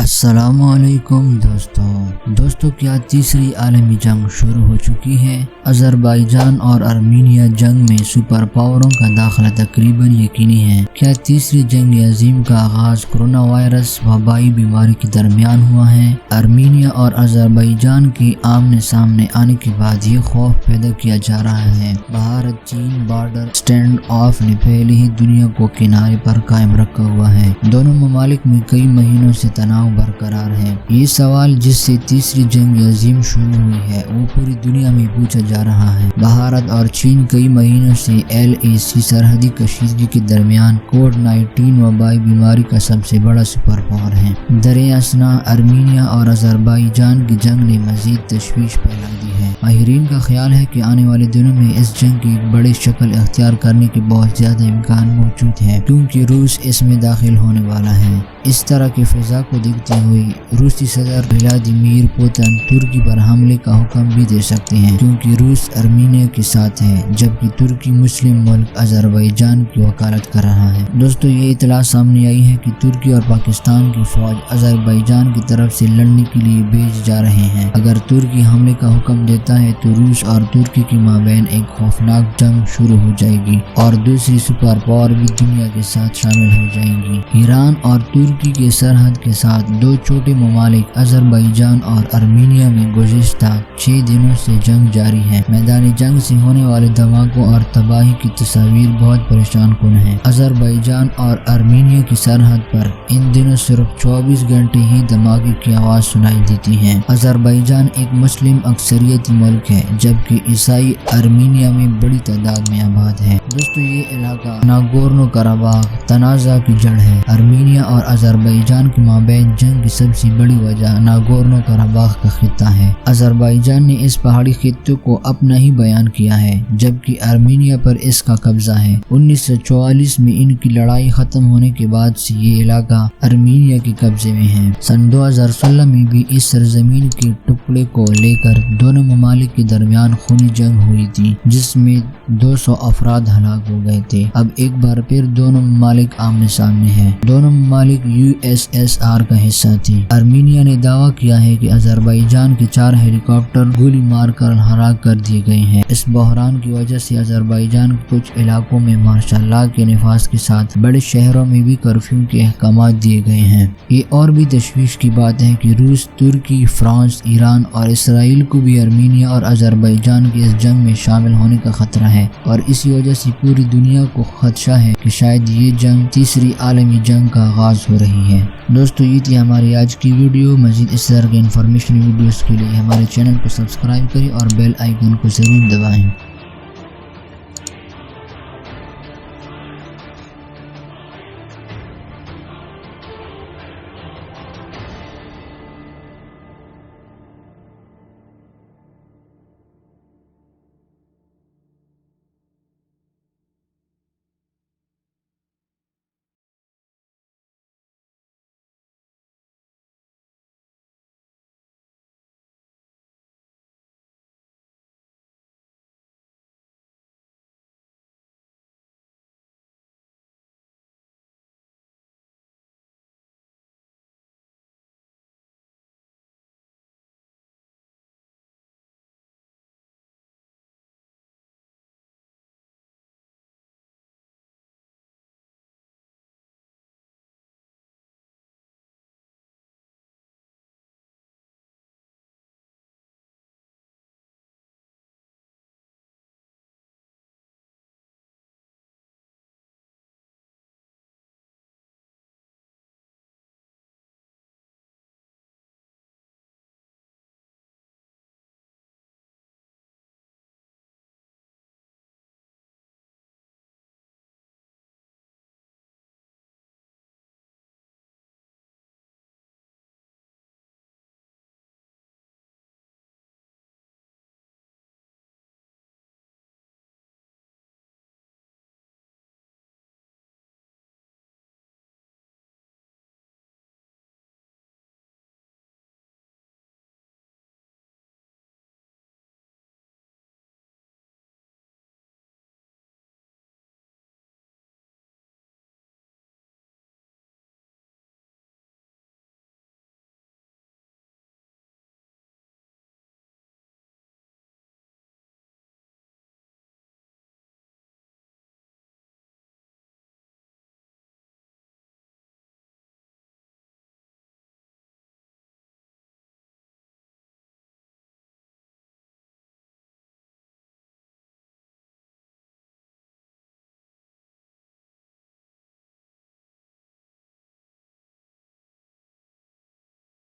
السلام علیکم دوستوں کیا تیسری عالمی جنگ شروع ہو چکی ہے؟ آذربائیجان اور ارمینیا جنگ میں سپر پاوروں کا داخلہ تقریباً یقینی ہے۔ کیا تیسری جنگ عظیم کا آغاز کرونا وائرس وبائی بیماری کے درمیان ہوا ہے؟ ارمینیا اور آذربائیجان کے آمنے سامنے آنے کے بعد یہ خوف پیدا کیا جا رہا ہے۔ بھارت چین بارڈر اسٹینڈ آف نے پہلے ہی دنیا کو کنارے پر قائم رکھا ہوا ہے۔ دونوں ممالک میں کئی مہینوں سے تناؤ برقرار ہے۔ یہ سوال جس سے تیسری جنگ عظیم شروع ہوئی ہے وہ پوری دنیا میں پوچھا جا رہا ہے۔ بھارت اور چین کئی مہینوں سے LAC سرحدی کشیدگی کے درمیان کووڈ-19 وبائی بیماری کا سب سے بڑا سپر پاور ہے۔ دریں اثنا ارمینیا اور آذربائیجان کی جنگ نے مزید تشویش پھیلا دی ہے۔ ماہرین کا خیال ہے کہ آنے والے دنوں میں اس جنگ کی ایک بڑی شکل اختیار کرنے کے بہت زیادہ امکان موجود ہے کیونکہ روس اس میں داخل ہونے والا ہے۔ اس طرح کے فضا کو دیکھتے ہوئے روسی صدر ولادیمیر پوتن ترکی پر حملے کا حکم بھی دے سکتے ہیں کیونکہ روس ارمینیا کے ساتھ ہے جبکہ ترکی مسلم ملک آذربائیجان کی وکالت کر رہا ہے۔ دوستو یہ اطلاع سامنے آئی ہے کہ ترکی اور پاکستان کی فوج آذربائیجان کی طرف سے لڑنے کے لیے بھیج جا رہے ہیں۔ اگر ترکی حملے کا حکم دیتا ہے تو روس اور ترکی کے مابین ایک خوفناک جنگ شروع ہو جائے گی اور دوسری سپر پاور بھی دنیا کے ساتھ شامل ہو جائیں گی۔ ایران اور ترکی کے سرحد کے ساتھ دو چھوٹے ممالک آذربائیجان اور ارمینیا میں گزشتہ 6 دنوں سے جنگ جاری ہے۔ میدانی جنگ سے ہونے والے دھماکوں اور تباہی کی تصاویر بہت پریشان کن ہیں۔ آذربائیجان اور ارمینیا کی سرحد پر ان دنوں صرف 24 گھنٹے ہی دھماکے کی آواز سنائی دیتی ہے۔ آذربائیجان ایک مسلم اکثریتی ملک ہے جبکہ عیسائی ارمینیا میں بڑی تعداد میں آباد ہے۔ دوستو یہ علاقہ ناگورنو قرباغ تنازع کی جڑ ہے۔ ارمینیا اور آذربائیجان کے مابین جنگ کی سب سے بڑی وجہ ناگورنو قرباغ کا خطہ ہے۔ آذربائیجان نے اس پہاڑی خطے کو اپنا ہی بیان کیا ہے جبکہ ارمینیا پر اس کا قبضہ ہے۔ 1944 میں ان کی لڑائی ختم ہونے کے بعد سے یہ علاقہ ارمینیا کے قبضے میں ہے۔ سن 2016 میں بھی اس سرزمین کے ٹکڑے کو لے کر دونوں ممالک کے درمیان خونی جنگ ہوئی تھی جس میں 200 افراد ہلاک ہو گئے تھے۔ اب ایک بار پھر دونوں ممالک آمنے سامنے ہیں۔ دونوں ممالک USSR کا حصہ تھے۔ ارمینیا نے دعویٰ کیا ہے کہ آذربائیجان کے 4 ہیلی کاپٹر گولی مار کر ہلاک کر دیے گئے ہیں۔ اس بحران کی وجہ سے آذربائیجان کے کچھ علاقوں میں مارشل لاء کے نفاذ کے ساتھ بڑے شہروں میں بھی کرفیو کے احکامات دیے گئے ہیں۔ یہ اور بھی تشویش کی بات ہے کہ روس، ترکی، فرانس، ایران اور اسرائیل کو بھی ارمینیا اور آذربائیجان کی اس جنگ میں شامل ہونے کا خطرہ ہے اور اسی وجہ سے پوری دنیا کو خدشہ ہے کہ شاید یہ جنگ تیسری عالمی جنگ کا آغاز ہو رہی ہے۔ دوستو یہ تھی ہماری آج کی ویڈیو۔ مزید اس طرح کے انفارمیشن ویڈیوز کے لیے ہمارے چینل کو سبسکرائب کریں اور بیل آئیکن کو ضرور دبائیں۔